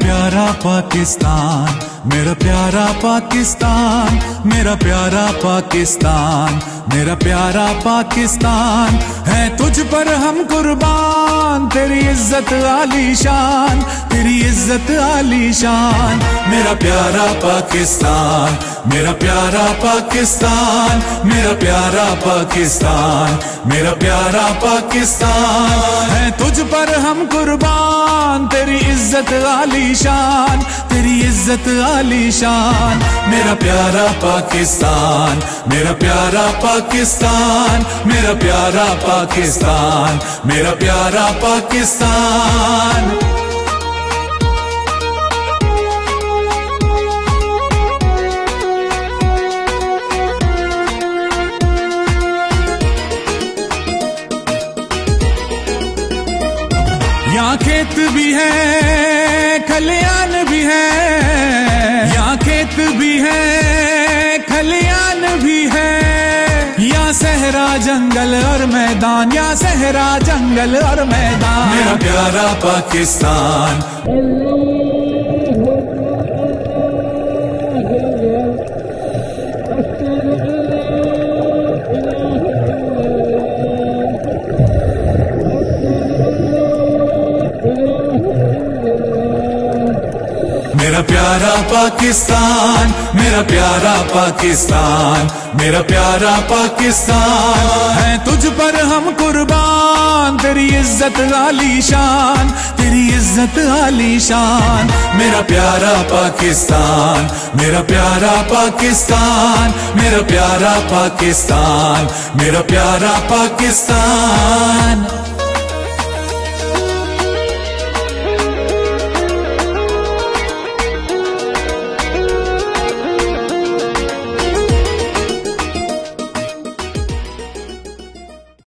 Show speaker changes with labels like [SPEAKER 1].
[SPEAKER 1] प्यारा पाकिस्तान, मेरा प्यारा पाकिस्तान, मेरा प्यारा पाकिस्तान, मेरा प्यारा पाकिस्तान है तुझ पर हम कुर्बान। तेरी इज्जत आलीशान, तेरी इज्जत आलीशान। मेरा प्यारा पाकिस्तान, मेरा प्यारा पाकिस्तान, मेरा प्यारा पाकिस्तान, मेरा प्यारा पाकिस्तान है तुझ पर हम कुर्बान। तेरी इज्जत आलीशान, तेरी इज्जत आलीशान। मेरा प्यारा पाकिस्तान, मेरा प्यारा पाकिस्तान, मेरा प्यारा पाकिस्तान, मेरा प्यारा पाकिस्तान। यहाँ खेत भी है, खलियान भी है, यहाँ खेत भी है, खलियान भी है। यहाँ सहरा जंगल और मैदान, यहाँ सहरा जंगल और मैदान। मेरा प्यारा पाकिस्तान, मेरा प्यारा पाकिस्तान, मेरा प्यारा पाकिस्तान, मेरा प्यारा पाकिस्तान है तुझ पर हम कुर्बान। तेरी इज्जत आलीशान, तेरी इज्जत आलीशान। मेरा प्यारा पाकिस्तान, मेरा प्यारा पाकिस्तान, मेरा प्यारा पाकिस्तान, मेरा प्यारा पाकिस्तान।